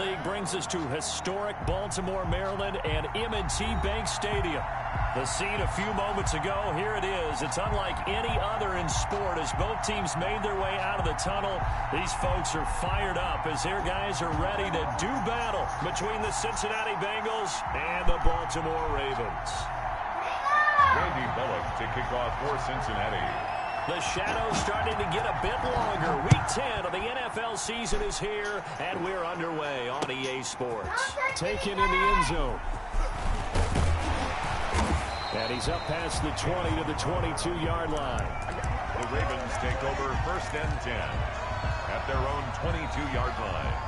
League brings us to historic Baltimore, Maryland, and M&T Bank Stadium. The scene a few moments ago, here it is. It's unlike any other in sport as both teams made their way out of the tunnel. These folks are fired up as their guys are ready to do battle between the Cincinnati Bengals and the Baltimore Ravens. Randy Bullock to kick off for Cincinnati. The shadow's starting to get a bit longer. Week 10 of the NFL season is here, and we're underway on EA Sports. Taken in the end zone. And he's up past the 20 to the 22-yard line. The Ravens take over 1st and 10 at their own 22-yard line.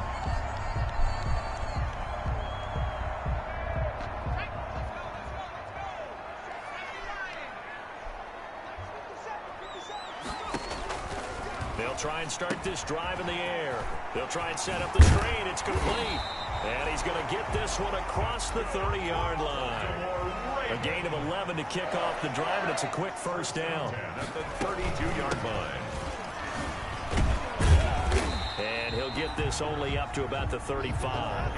They'll try and start this drive in the air. They'll try and set up the screen. It's complete. And he's going to get this one across the 30-yard line. A gain of 11 to kick off the drive, and it's a quick first down. At the 32-yard line. And he'll get this only up to about the 35.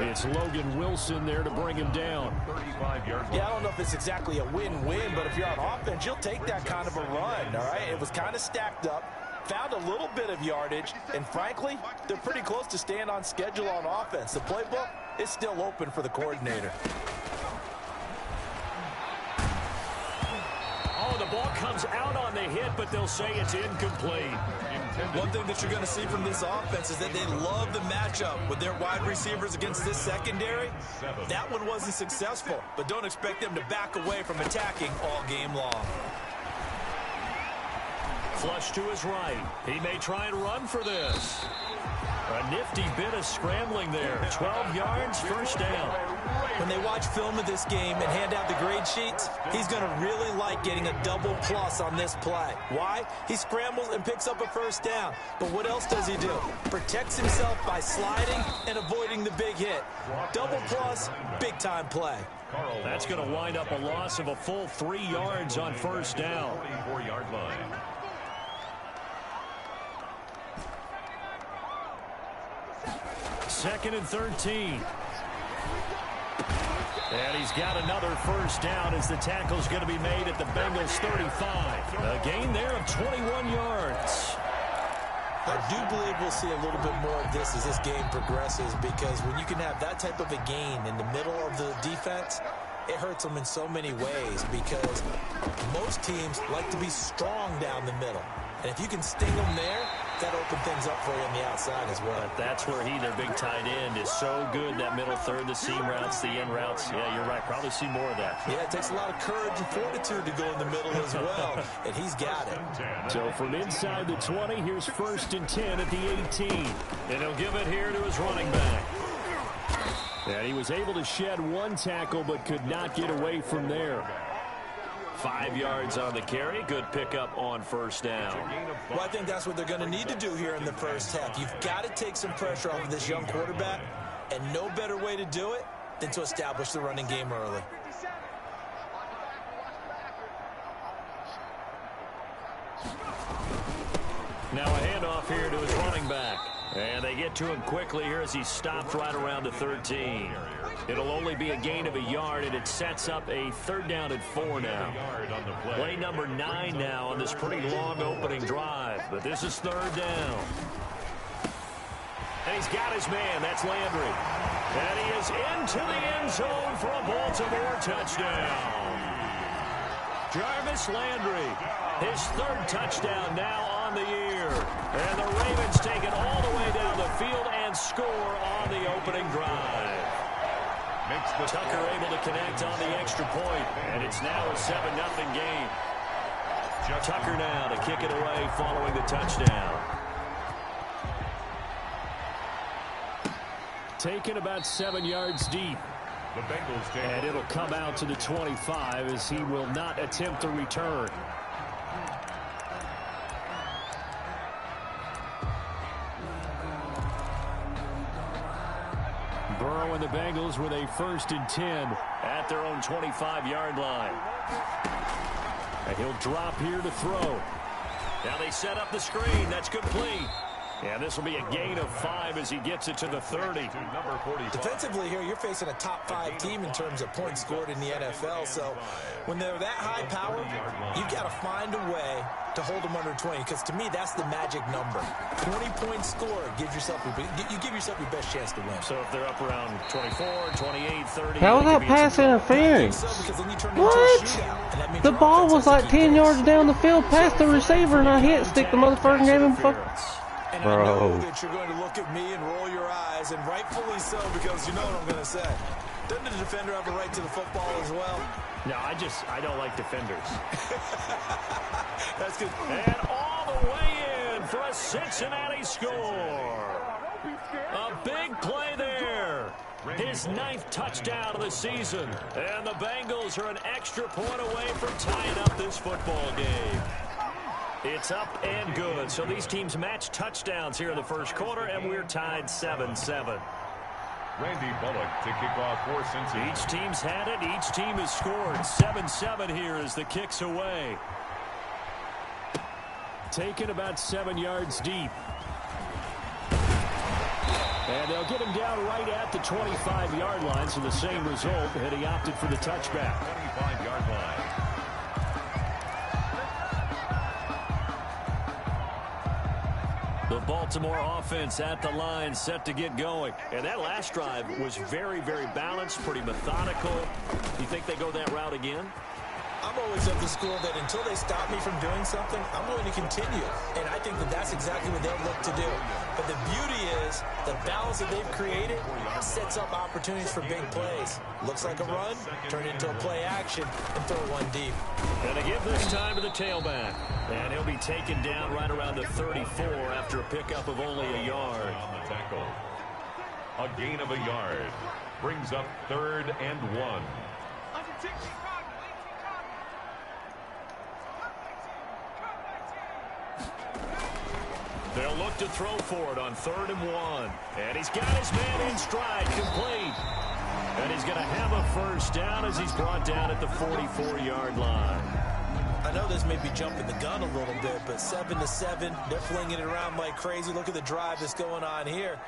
It's Logan Wilson there to bring him down. 35-yard line. Yeah, I don't know if it's exactly a win-win, but if you're on offense, you'll take that kind of a run, all right? It was kind of stacked up. Found a little bit of yardage, and frankly, they're pretty close to staying on schedule on offense. The playbook is still open for the coordinator. Oh, the ball comes out on the hit, but they'll say it's incomplete. One thing that you're going to see from this offense is that they love the matchup with their wide receivers against this secondary. That one wasn't successful, but don't expect them to back away from attacking all game long. Flush to his right. He may try and run for this. A nifty bit of scrambling there. 12 yards, first down. When they watch film of this game and hand out the grade sheets, he's going to really like getting a double plus on this play. Why? He scrambles and picks up a first down. But what else does he do? Protects himself by sliding and avoiding the big hit. Double plus, big-time play. That's going to wind up a loss of a full 3 yards on first down. 44-yard line. Second and 13. And he's got another first down as the tackle's going to be made at the Bengals 35. A gain there of 21 yards. I do believe we'll see a little bit more of this as this game progresses, because when you can have that type of a gain in the middle of the defense, it hurts them in so many ways, because most teams like to be strong down the middle. And if you can sting them there, that opens things up for you on the outside as well. But that's where their big tight end, is so good. That middle third, the seam routes, the end routes. Yeah, you're right. Probably see more of that. Yeah, it takes a lot of courage and fortitude to go in the middle as well, and he's got it. So from inside the 20, here's 1st and 10 at the 18. And he'll give it here to his running back. And he was able to shed one tackle, but could not get away from there. 5 yards on the carry. Good pickup on first down. Well, I think that's what they're going to need to do here in the first half. You've got to take some pressure off of this young quarterback, and no better way to do it than to establish the running game early. Now a handoff here to his running back. And they get to him quickly here as he stopped right around the 13. It'll only be a gain of a yard, and it sets up a 3rd down and 4 now. Play number 9 now on this pretty long opening drive. But this is 3rd down. And he's got his man. That's Landry. And he is into the end zone for a Baltimore touchdown. Jarvis Landry, his 3rd touchdown now on the year. And the Ravens take it all the way down the field and score on the opening drive. Tucker able to connect on the extra point, and it's now a 7-0 game. Tucker now to kick it away following the touchdown. Taken about 7 yards deep. The Bengals take and it'll come out to the 25 as he will not attempt a return. Burrow and the Bengals with a 1st and 10 at their own 25-yard line. And he'll drop here to throw. Now they set up the screen. That's complete. And this will be a gain of 5 as he gets it to the 30. Number 45. Defensively here, you're facing a top 5 team in terms of points scored in the NFL. So when they're that high power, you've got to find a way to hold them under 20. Because to me, that's the magic number. 20 points scored gives yourself you give yourself your best chance to win. So if they're up around 24, 28, 30. How was that pass interference? What? The ball was like 10 yards down the field past the receiver, and I hit stick the motherfucker and gave him fuck. And Bro. I know that you're going to look at me and roll your eyes, and rightfully so, because you know what I'm going to say. Doesn't the defender have a right to the football as well? No, I don't like defenders. That's good. And all the way in for a Cincinnati score. A big play there. His 9th touchdown of the season. And the Bengals are an extra point away from tying up this football game. It's up and good. So these teams match touchdowns here in the first quarter, and we're tied 7-7. Randy Bullock to kick off for Cincinnati. Each team's had it. Each team has scored. 7-7 here as the kick's away. Taken about 7 yards deep. And they'll get him down right at the 25-yard line, so the same result, and he opted for the touchback. 25-yard line. The Baltimore offense at the line, set to get going. And that last drive was very, very balanced, pretty methodical. You think they go that route again? I'm always of the school that until they stop me from doing something, I'm going to continue. And I think that that's exactly what they'll look to do. But the beauty is the balance that they've created sets up opportunities for big plays. Looks like a run, turn it into a play action, and throw one deep. And they give this time to the tailback. And he'll be taken down right around the 34 after a pickup of only a yard. On the tackle. A gain of a yard. Brings up 3rd and 1. They'll look to throw for it on 3rd and 1. And he's got his man in stride, complete. And he's going to have a first down as he's brought down at the 44-yard line. I know this may be jumping the gun a little bit, but 7-7, they're flinging it around like crazy. Look at the drive that's going on here.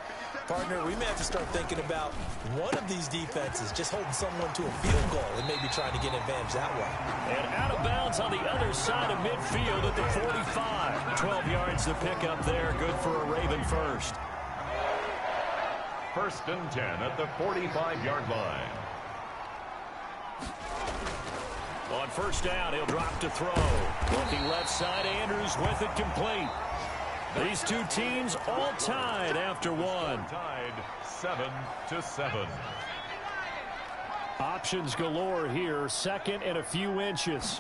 Partner, we may have to start thinking about one of these defenses just holding someone to a field goal and maybe trying to get an advantage that way. And out of bounds on the other side of midfield at the 45. 12 yards to pick up there. Good for a Raven first. 1st and 10 at the 45-yard line. On first down, he'll drop to throw. Looking left side, Andrews with it complete. These two teams all tied after one. Tied 7-7. Options galore here. 2nd and a few inches.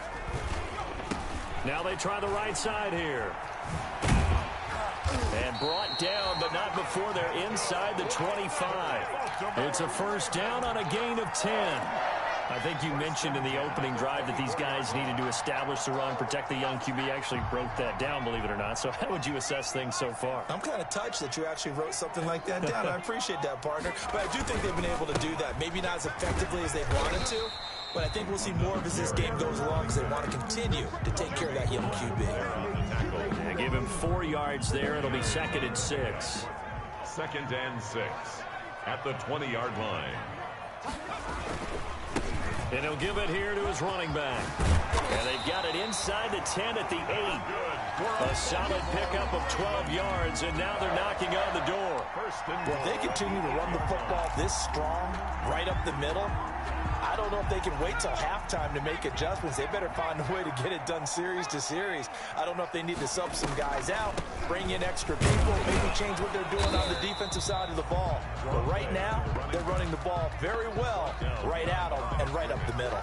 Now they try the right side here. And brought down, but not before they're inside the 25. It's a first down on a gain of 10. I think you mentioned in the opening drive that these guys needed to establish the run, protect the young QB. Actually broke that down, believe it or not. So how would you assess things so far? I'm kind of touched that you actually wrote something like that down. I appreciate that, partner. But I do think they've been able to do that. Maybe not as effectively as they wanted to, but I think we'll see more of as this game goes along because they want to continue to take care of that young QB. They give him 4 yards there. It'll be 2nd and 6. 2nd and 6 at the 20-yard line. And he'll give it here to his running back. And they've got it inside the 10 at the 8. A solid pickup of 12 yards, and now they're knocking on the door. If they continue to run the football this strong, right up the middle, I don't know if they can wait till halftime to make adjustments. They better find a way to get it done series to series. I don't know if they need to sub some guys out, bring in extra people, maybe change what they're doing on the defensive side of the ball. But right now, they're running the ball very well right at them and right up the middle.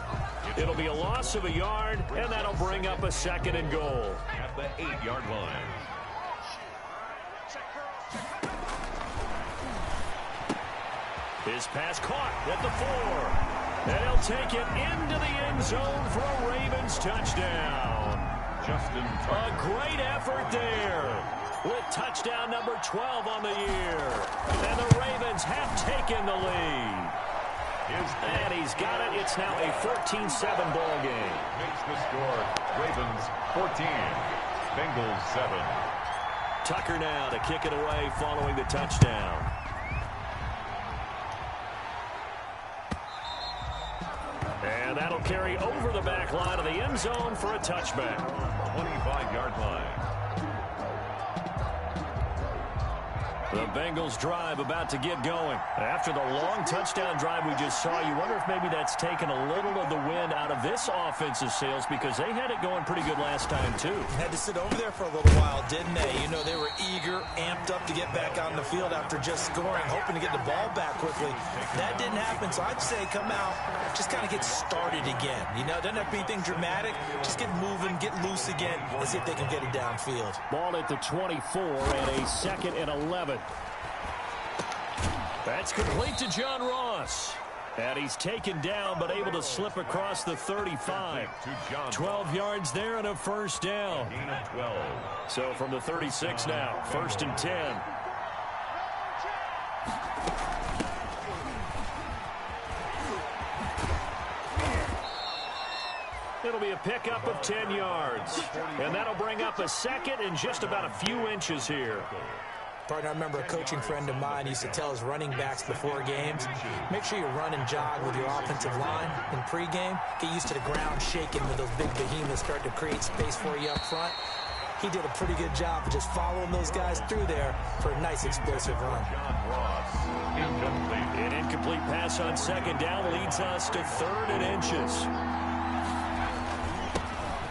It'll be a loss of a yard, and that'll bring up a 2nd and goal. At the 8-yard line. His pass caught at the 4. And he'll take it into the end zone for a Ravens touchdown. A great effort there with touchdown number 12 on the year. And the Ravens have taken the lead. And he's got it. It's now a 14-7 ball game. Makes the score Ravens 14, Bengals 7. Tucker now to kick it away following the touchdown. And that'll carry over the back line of the end zone for a touchback. 25-yard line. The Bengals drive about to get going. After the long touchdown drive we just saw, you wonder if maybe that's taken a little of the wind out of this offensive sails because they had it going pretty good last time too. Had to sit over there for a little while, didn't they? You know, they were eager, amped up to get back on the field after just scoring, hoping to get the ball back quickly. That didn't happen, so I'd say come out, just kind of get started again. You know, doesn't have to be anything dramatic. Just get moving, get loose again, and see if they can get it downfield. Ball at the 24 and a 2nd and 11. That's complete to John Ross. And he's taken down but able to slip across the 35. 12 yards there and a first down. Gain of 12. So from the 36 now, 1st and 10. It'll be a pickup of 10 yards. And that'll bring up a 2nd and just about a few inches here. Partner, I remember a coaching friend of mine used to tell his running backs before games, make sure you run and jog with your offensive line in pregame. Get used to the ground shaking when those big behemoths start to create space for you up front. He did a pretty good job of just following those guys through there for a nice explosive run. An incomplete pass on 2nd down leads us to 3rd and inches.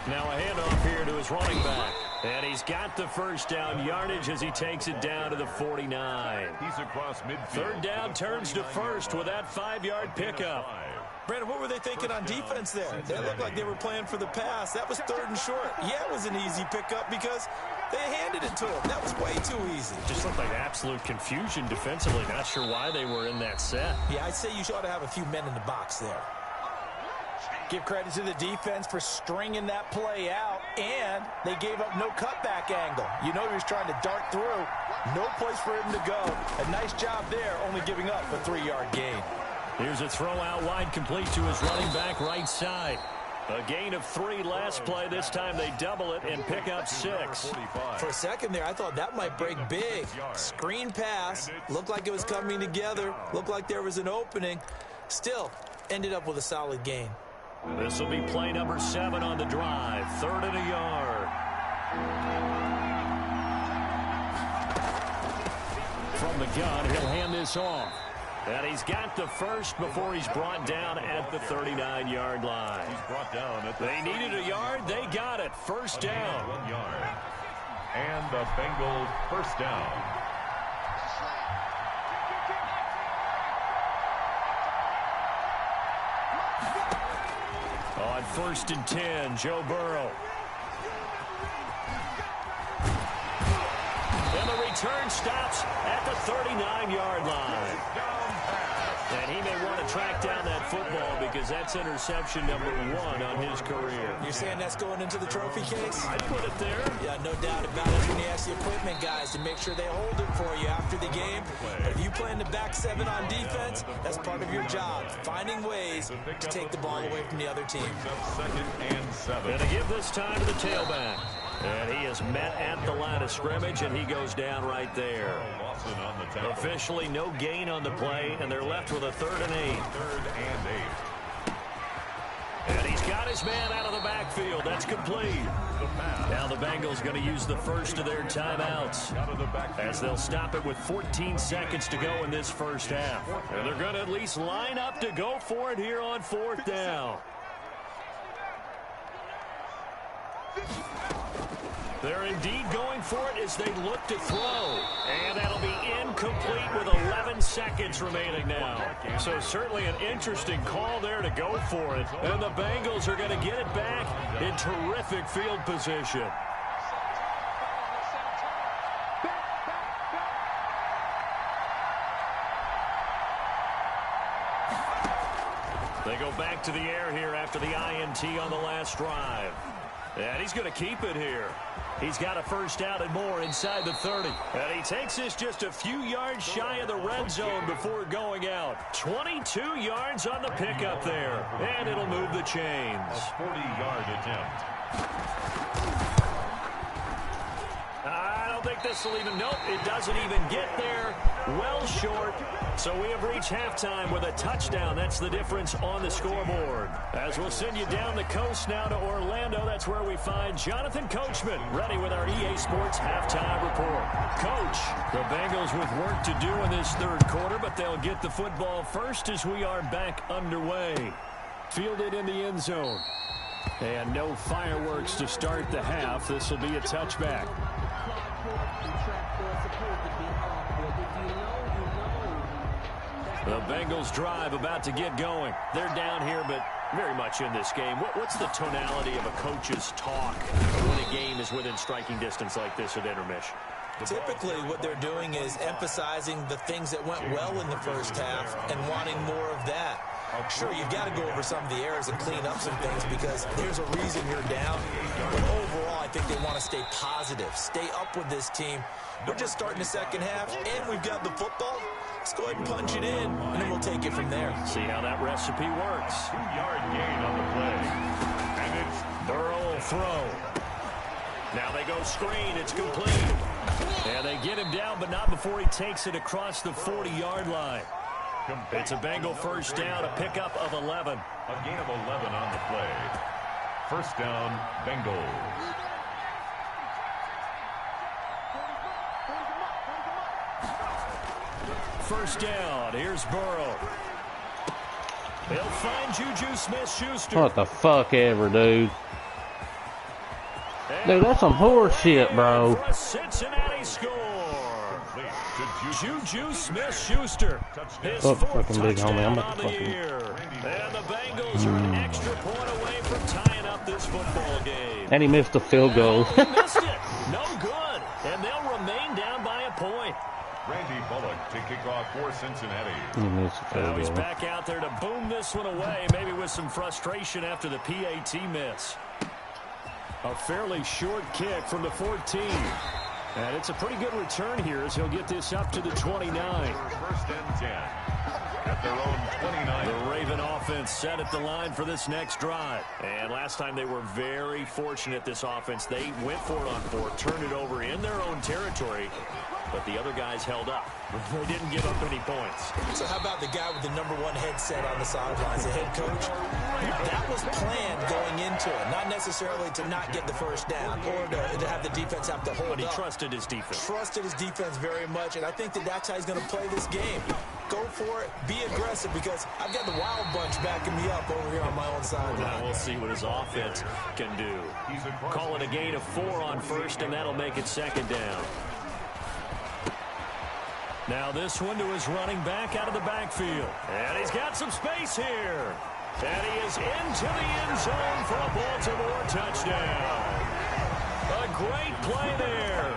Now a handoff here to his running back. And he's got the first down yardage as he takes it down to the 49. He's across midfield. 3rd down turns to 1st with that 5-yard pickup. Brandon, what were they thinking on defense there? They looked like they were playing for the pass. That was 3rd and short. Yeah, it was an easy pickup because they handed it to him. That was way too easy. Just looked like absolute confusion defensively. Not sure why they were in that set. Yeah, I'd say you ought to have a few men in the box there. Give credit to the defense for stringing that play out, and they gave up no cutback angle. You know he was trying to dart through. No place for him to go. A nice job there, only giving up a 3-yard gain. Here's a throw out wide complete to his running back right side. A gain of 3 last play. This time they double it and pick up 6. For a second there, I thought that might break big. Screen pass. Looked like it was coming together. Looked like there was an opening. Still, ended up with a solid gain. This will be play number 7 on the drive. 3rd and a yard. From the gun, he'll hand this off. And he's got the first before he's brought down at the 39-yard line. He's brought down at the They needed a yard. They got it. First down. 1 yard. And the Bengals first down. On 1st and 10, Joe Burrow. And the return stops at the 39-yard line. And he may want to track down that football because that's interception number 1 on his career. You're saying that's going into the trophy case? I'd put it there. Yeah, no doubt about it. When you ask the equipment guys to make sure they hold it for you after the game. But if you play in the back 7 on defense, that's part of your job. Finding ways to take the ball away from the other team. 2nd and 7. And to give this time to the tailback. And he is met at the line of scrimmage, and he goes down right there. Officially no gain on the play, and they're left with a 3rd and 8. 3rd and 8. And he's got his man out of the backfield. That's complete. Now the Bengals going to use the first of their timeouts as they'll stop it with 14 seconds to go in this first half. And they're going to at least line up to go for it here on 4th down. They're indeed going for it as they look to throw. And that'll be incomplete with 11 seconds remaining now. So certainly an interesting call there to go for it. And the Bengals are going to get it back in terrific field position. They go back to the air here after the INT on the last drive. And he's going to keep it here. He's got a first down and more inside the 30. And he takes this just a few yards shy of the red zone before going out. 22 yards on the pickup there. And it'll move the chains. A 40-yard attempt. I don't think this will even, nope, it doesn't even get there. Well short. So we have reached halftime with a touchdown. That's the difference on the scoreboard. As we'll send you down the coast now to Orlando, that's where we find Jonathan Coachman, ready with our EA Sports halftime report. Coach, the Bengals with work to do in this third quarter, but they'll get the football first as we are back underway. Fielded in the end zone. And no fireworks to start the half. This will be a touchback. The Bengals drive about to get going. They're down here, but very much in this game. What's the tonality of a coach's talk when a game is within striking distance like this at intermission? Typically, what they're doing is emphasizing the things that went well in the first half and wanting more of that. Sure, you've got to go over some of the errors and clean up some things because there's a reason you're down. But overall, I think they want to stay positive, stay up with this team. We're just starting the second half, and we've got the football. Let's go ahead and punch it in, and then we'll take it from there. See how that recipe works. 2-yard gain on the play. And it's Burrow will throw. Now they go screen. It's complete. And they get him down, but not before he takes it across the 40-yard line. It's a Bengal first down, a pickup of 11. A gain of 11 on the play. First down, Bengals. First down. Here's Burrow. He'll find Juju Smith-Schuster. What the fuck ever, dude. Dude, that's some horse shit, bro. For a Cincinnati score. Juju Smith-Schuster. His fourth fucking big homie. I'm touchdown about on to the fucking... year. And the Bengals are an extra point away from tying up this football game. And he missed the field goal. He missed it. No good. And they'll remain down by a point. Randy Bullock to kick off for Cincinnati. He missed the field Now he's goal. back out there to boom this one away, maybe with some frustration after the PAT miss. A fairly short kick from the 14. And it's a pretty good return here as he'll get this up to the 29. First and 10 at their own 29. The Raven offense set at the line for this next drive. And last time they were very fortunate, this offense. They went for it on fourth, turned it over in their own territory, but the other guys held up. They didn't give up any points. So how about the guy with the #1 headset on the sidelines, the head coach? That was planned going into it, not necessarily to not get the first down or to have the defense have to hold But he up. trusted his defense. Trusted his defense very much, and I think that's how he's going to play this game. Go for it, be aggressive, because I've got the wild bunch backing me up over here on my own sideline. Now we'll see what his offense can do. Call it a gain of 4 on first, and that'll make it second down. Now this one to his running back out of the backfield. And he's got some space here. And he is into the end zone for a Baltimore touchdown. A great play there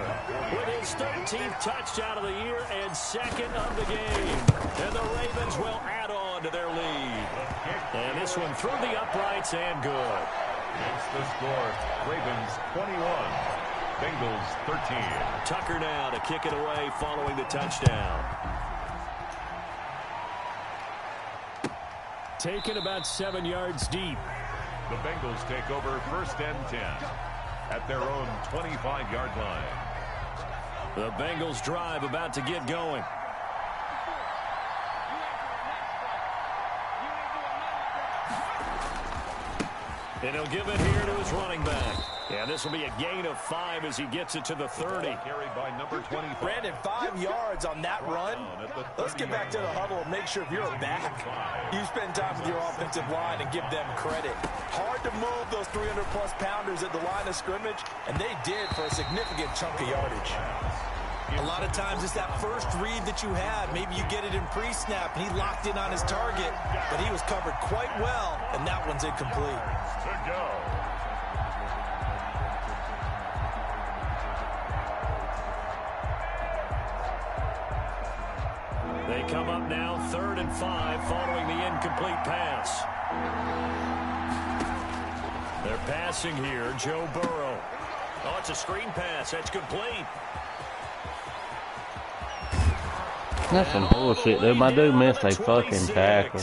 with his 13th touchdown of the year and second of the game. And the Ravens will add on to their lead. And this one through the uprights and good. It's the score. Ravens 21. Bengals 13. Tucker now to kick it away following the touchdown. Taken about 7 yards deep. The Bengals take over first and 10 at their own 25-yard line. The Bengals drive about to get going. And he'll give it here to his running back. And this will be a gain of 5 as he gets it to the 30. Carried by number 25. Brandon, 5 yards on that run. Let's get back to the huddle and make sure if you're a back, you spend time with your offensive line and give them credit. Hard to move those 300-plus pounders at the line of scrimmage, and they did for a significant chunk of yardage. A lot of times it's that first read that you have. Maybe you get it in pre-snap, and he locked in on his target, but he was covered quite well, and that one's incomplete. To go. They come up now 3rd and 5 following the incomplete pass. They're passing here, Joe Burrow. Oh, it's a screen pass. That's complete. That's some bullshit, dude. My dude missed a fucking tackle.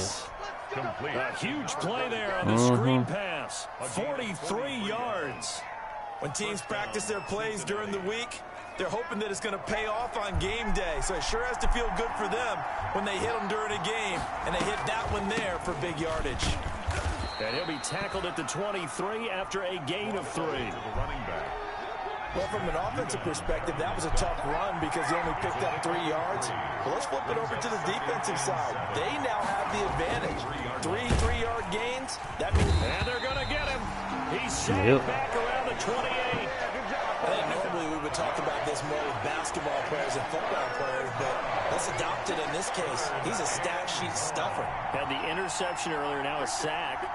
A huge play there on the screen pass. 43 yards. When teams practice their plays during the week, They're hoping that it's going to pay off on game day, so it sure has to feel good for them when they hit them during a game, and they hit that one there for big yardage. And he'll be tackled at the 23 after a gain of 3. Running back. Well, from an offensive perspective, that was a tough run because he only picked up 3 yards. Well, let's flip it over to the defensive side. They now have the advantage. 3 3-yard gains. That means... And they're going to get him. He's sacked back around the 28. I think normally we would talk about this more with basketball players and football players, but let's adopt it in this case. He's a stat sheet stuffer. Had the interception earlier, now a sack.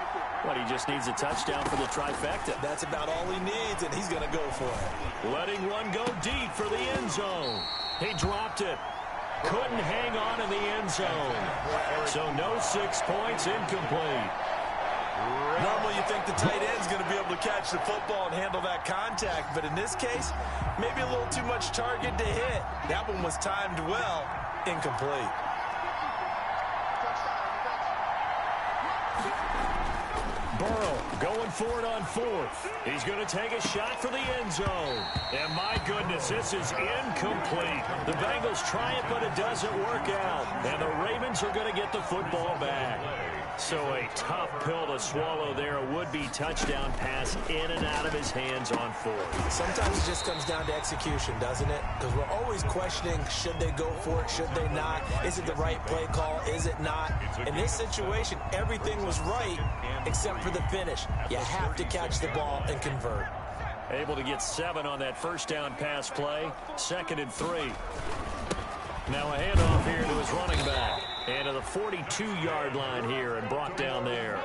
But he just needs a touchdown for the trifecta. That's about all he needs, and he's going to go for it. Letting one go deep for the end zone. He dropped it. Couldn't hang on in the end zone. So no 6 points, incomplete. Normally you think the tight end's going to be able to catch the football and handle that contact, but in this case, maybe a little too much target to hit. That one was timed well, incomplete. Burrow going for it on 4th. He's going to take a shot for the end zone. And my goodness, this is incomplete. The Bengals try it, but it doesn't work out. And the Ravens are going to get the football back. So a tough pill to swallow there. A would-be touchdown pass in and out of his hands on 4th. Sometimes it just comes down to execution, doesn't it? Because we're always questioning, should they go for it, should they not? Is it the right play call? Is it not? In this situation, everything was right except for the finish. You have to catch the ball and convert. Able to get 7 on that first down pass play. 2nd and 3. Now a handoff here to his running back. And to the 42-yard line here and brought down there.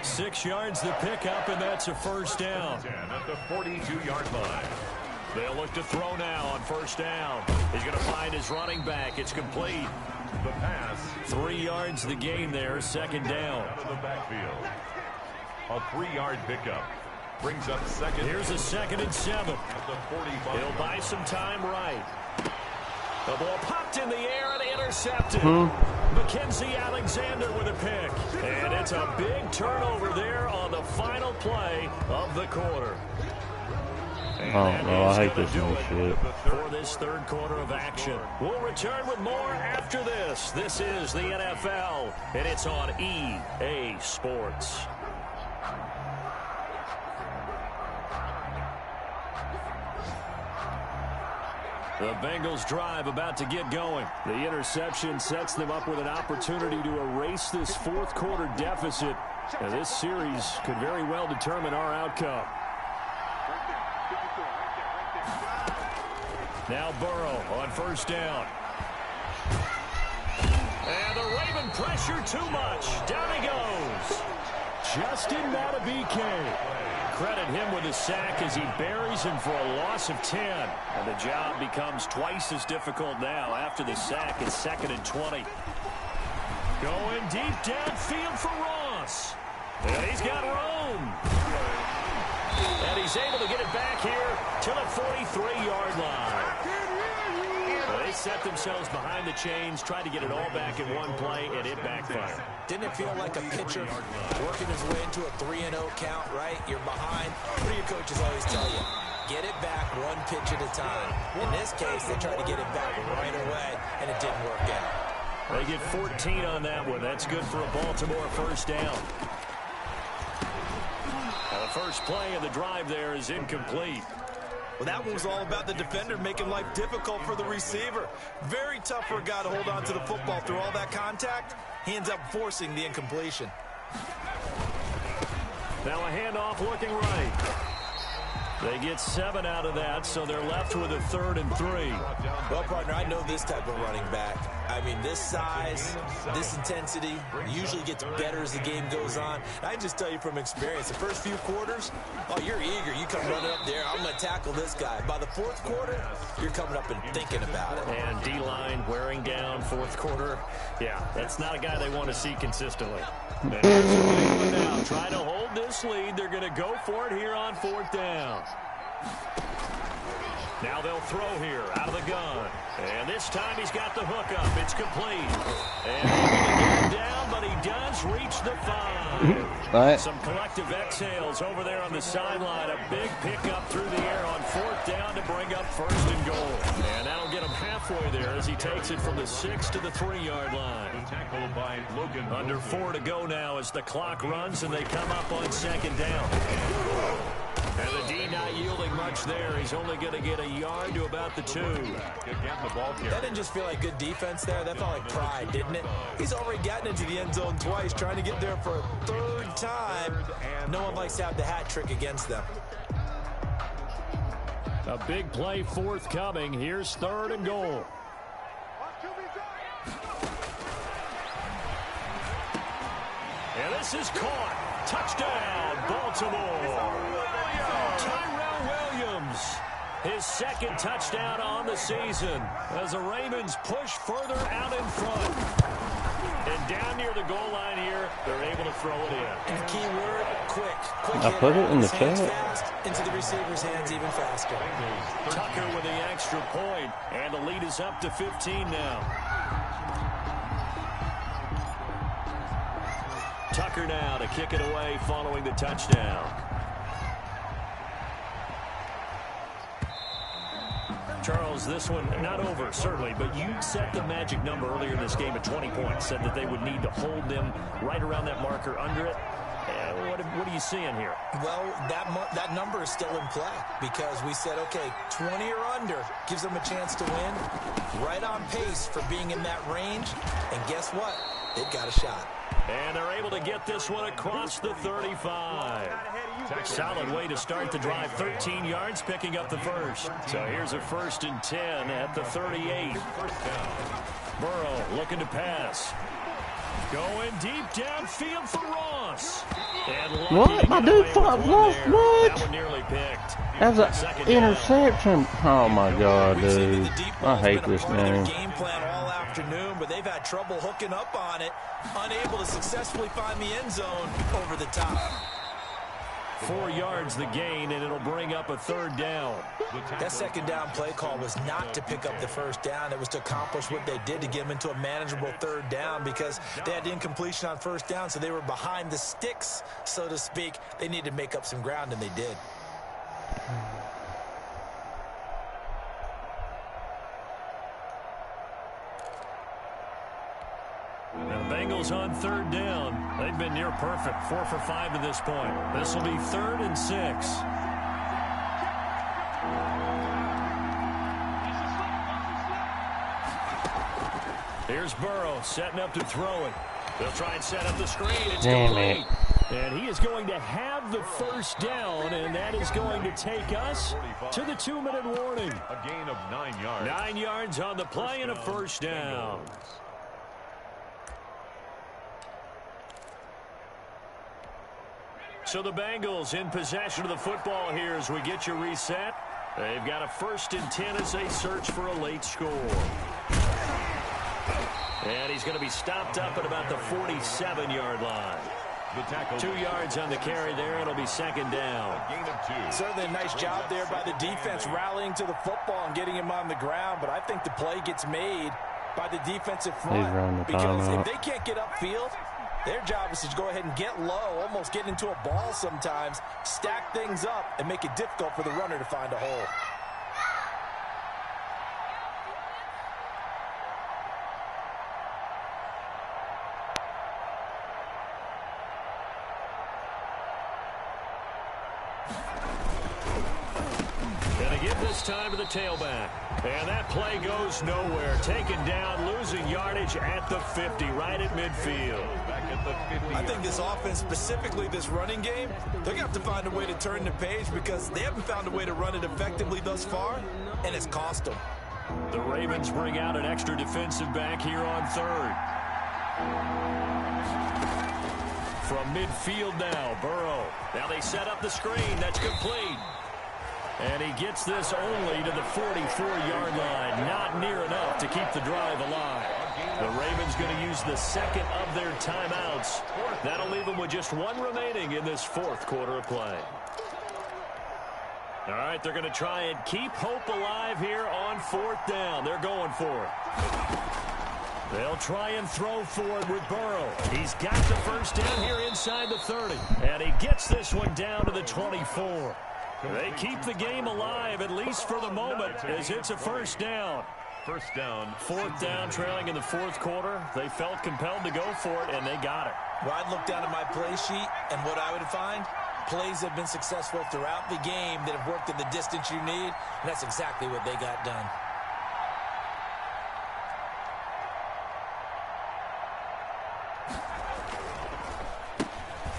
6 yards to pick up, and that's a first down. At the 42-yard line. They'll look to throw now on first down. He's going to find his running back. It's complete. The pass. 3 yards the gain there, 2nd down. Out of the backfield. A 3-yard pickup. Brings up 2nd. Here's a 2nd and 7. At the 45. He'll buy some time right. The ball popped in the air and intercepted. Mackenzie Alexander with a pick. And it's a big turnover there on the final play of the quarter. Oh, no, I hate this new shit. For this 3rd quarter of action. We'll return with more after this. This is the NFL, and it's on EA Sports. The Bengals drive about to get going. The interception sets them up with an opportunity to erase this 4th quarter deficit. Now, this series could very well determine our outcome. Now Burrow on first down. And the Raven pressure too much. Down he goes. Justin Madubuike. Credit him with a sack as he buries him for a loss of 10. And the job becomes twice as difficult now after the sack. It's 2nd and 20. Going deep downfield for Ross. And he's got room. And he's able to get it back here to the 43-yard line. Well, they set themselves behind the chains, tried to get it all back in one play, and it backfired. Didn't it feel like a pitcher working his way into a 3-0 count, right? You're behind. What do your coaches always tell you? Get it back one pitch at a time. In this case, they tried to get it back right away, and it didn't work out. They get 14 on that one. That's good for a Baltimore first down. Now, the first play of the drive there is incomplete. Well, that one was all about the defender making life difficult for the receiver. Very tough for a guy to hold on to the football through all that contact. He ends up forcing the incompletion. Now a handoff looking right. They get 7 out of that, so they're left with a 3rd and 3. Well, partner, I know this type of running back. I mean, this size, this intensity usually gets better as the game goes on. I just tell you from experience, the first few quarters, oh, you're eager. You come running up there. I'm going to tackle this guy. By the 4th quarter, you're coming up and thinking about it. And D-line wearing down 4th quarter. Yeah, that's not a guy they want to see consistently. And here's the big one now. Trying to hold this lead. They're going to go for it here on 4th down. Now they'll throw here out of the gun. And this time he's got the hook up. It's complete. And able to get him down, but he does reach the 5. Right. Some collective exhales over there on the sideline. A big pickup through the air on 4th down to bring up 1st and goal. And that'll get him halfway there as he takes it from the 6 to the 3-yard line. Tackled by Logan. Under 4 to go now as the clock runs and they come up on 2nd down. And the D not yielding much there. He's only going to get a yard to about the 2. That didn't just feel like good defense there. That felt like pride, didn't it? He's already gotten into the end zone twice, trying to get there for a 3rd time. No one likes to have the hat trick against them. A big play forthcoming. Here's 3rd and goal. And this is caught. Touchdown, Baltimore. Tyrell Williams, his 2nd touchdown on the season as the Ravens push further out in front. And down near the goal line here, they're able to throw it in. And key word, quick. Quick I put it in the chat. fast, into the receiver's hands even faster. Tucker with the extra point, and the lead is up to 15 now. Tucker now to kick it away following the touchdown. Charles, this one not over, certainly, but you set the magic number earlier in this game at 20 points, said that they would need to hold them right around that marker under it. What are you seeing here? Well, that number is still in play because we said, okay, 20 or under gives them a chance to win. Right on pace for being in that range. And guess what? They've got a shot. And they're able to get this one across the 35. Solid way to start the drive. 13 yards, picking up the 1st. So here's a 1st and 10 at the 38. Burrow looking to pass. Going deep downfield for Ross. And what? My dude lost what? That one nearly picked. That's an interception. Oh my God, dude. I hate this game. Game plan all afternoon, but they've had trouble hooking up on it, unable to successfully find the end zone over the top. 4 yards the gain, and it'll bring up a 3rd down. That 2nd down play call was not to pick up the 1st down. It was to accomplish what they did to get them into a manageable 3rd down because they had incompletion on 1st down, so they were behind the sticks, so to speak. They needed to make up some ground, and they did. And the Bengals on 3rd down. They've been near perfect. 4 for 5 to this point. This will be 3rd and 6. Here's Burrow setting up to throw it. They'll try and set up the screen. It's complete. And he is going to have the 1st down, and that is going to take us to the 2-minute warning. A gain of 9 yards. 9 yards on the play and a 1st down. So the Bengals in possession of the football here as we get you reset. They've got a 1st and 10 as they search for a late score. And he's going to be stopped up at about the 47-yard line. The tackle. 2 yards on the carry there. It'll be 2nd down. A gain of 2. Certainly a nice job there by the defense rallying to the football and getting him on the ground, but I think the play gets made by the defensive front because if they can't get upfield, their job is to go ahead and get low, almost get into a ball sometimes, stack things up, and make it difficult for the runner to find a hole. Gonna give this time to the tailback. And that play goes nowhere. Taken down, losing yardage at the 50, right at midfield. Back at the 50. I think this offense, specifically this running game, they're going to have to find a way to turn the page because they haven't found a way to run it effectively thus far, and it's cost them. The Ravens bring out an extra defensive back here on 3rd. From midfield now, Burrow. Now they set up the screen. That's complete. And he gets this only to the 44-yard line. Not near enough to keep the drive alive. The Ravens going to use the 2nd of their timeouts. That'll leave them with just 1 remaining in this 4th quarter of play. All right, they're going to try and keep hope alive here on 4th down. They're going for it. They'll try and throw for it with Burrow. He's got the first down here inside the 30. And he gets this one down to the 24. They keep the game alive, at least for the moment, as it's a first down. First down. Fourth down, trailing in the fourth quarter. They felt compelled to go for it, and they got it. Well, I'd look down at my play sheet, and what I would find, plays have been successful throughout the game that have worked at the distance you need, and that's exactly what they got done.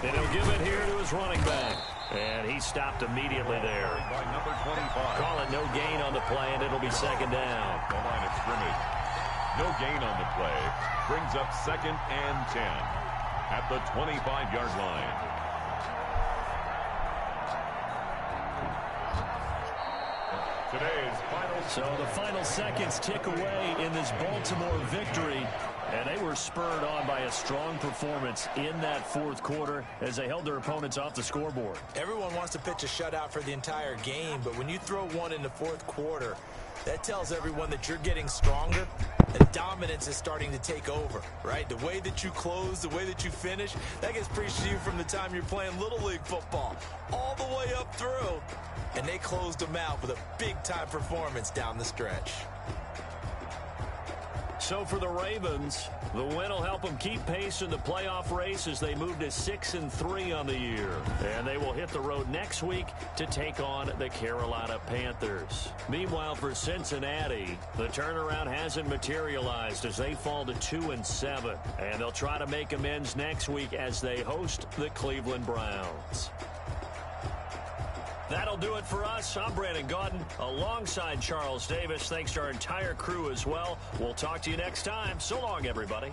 And he'll give it here to his running back. And he stopped immediately there. By number 25. Call it no gain on the play, and it'll be second down. The line of scrimmage. No gain on the play. Brings up 2nd and 10 at the 25-yard line. Today's final. So the final seconds tick away in this Baltimore victory. And they were spurred on by a strong performance in that fourth quarter as they held their opponents off the scoreboard. Everyone wants to pitch a shutout for the entire game, but when you throw one in the fourth quarter, that tells everyone that you're getting stronger and dominance is starting to take over, right? The way that you close, the way that you finish, that gets preached to you from the time you're playing Little League football all the way up through. And they closed them out with a big-time performance down the stretch. So for the Ravens, the win will help them keep pace in the playoff race as they move to 6-3 on the year. And they will hit the road next week to take on the Carolina Panthers. Meanwhile, for Cincinnati, the turnaround hasn't materialized as they fall to 2-7. And they'll try to make amends next week as they host the Cleveland Browns. That'll do it for us. I'm Brandon Gaudin alongside Charles Davis. Thanks to our entire crew as well. We'll talk to you next time. So long, everybody.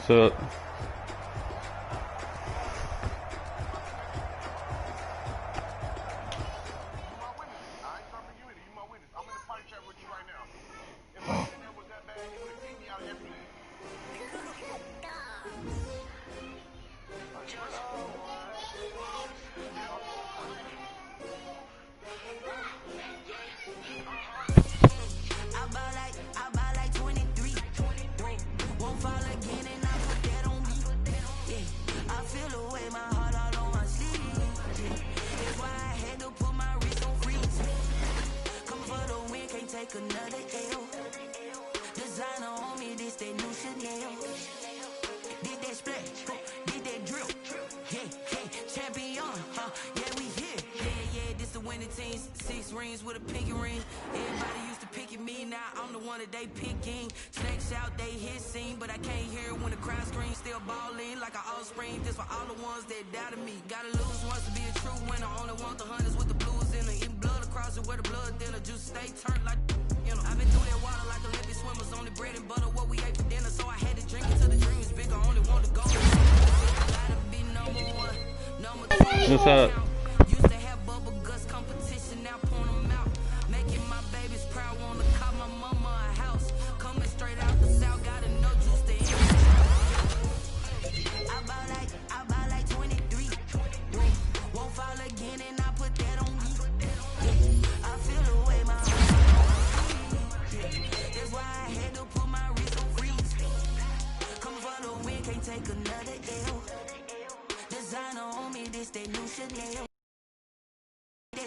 So what's up?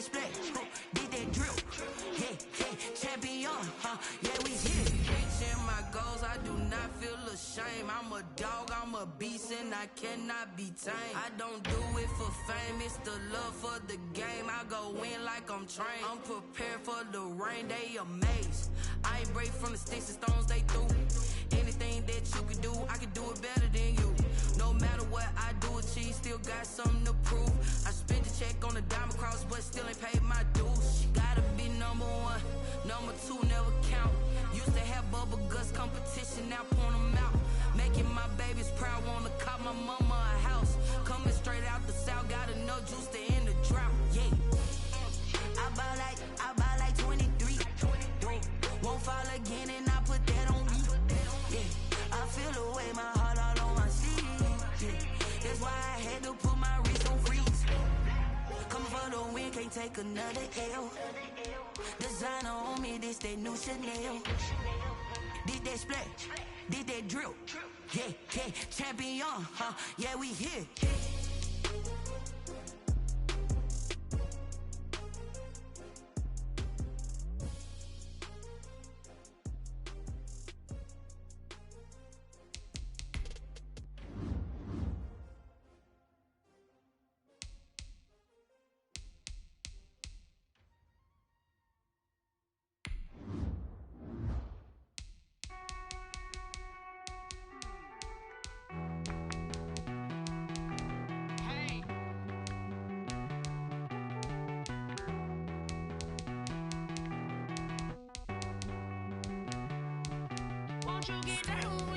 that split, did that drill. Yeah, yeah, champion, yeah, we here. Reaching my goals, I do not feel ashamed. I'm a dog, I'm a beast, and I cannot be tamed. I don't do it for fame, it's the love for the game. I go in like I'm trained. I'm prepared for the rain, they amazed. I ain't break from the sticks and stones they threw. Anything that you can do, I can do it better than you. No matter what I do, achieve, still got something to prove. I spent the check on the diamond cross, but still ain't paid my dues. Gotta be number one, number two never count. Used to have bubble guts competition, now point them out. Making my babies proud, wanna cop my mama a house. Coming straight out the south, got enough juice to end the drought. Yeah, I buy like 23. Won't fall again, and I put that on me. Yeah, I feel the way, my heart all on my sleeve. Yeah, that's why I had to put my wrist on freeze. Coming for the win, can't take another L. Designer on me, this that new Chanel. Did that splash, did that drill. Yeah, yeah, champion, yeah, we here. Won't you get down?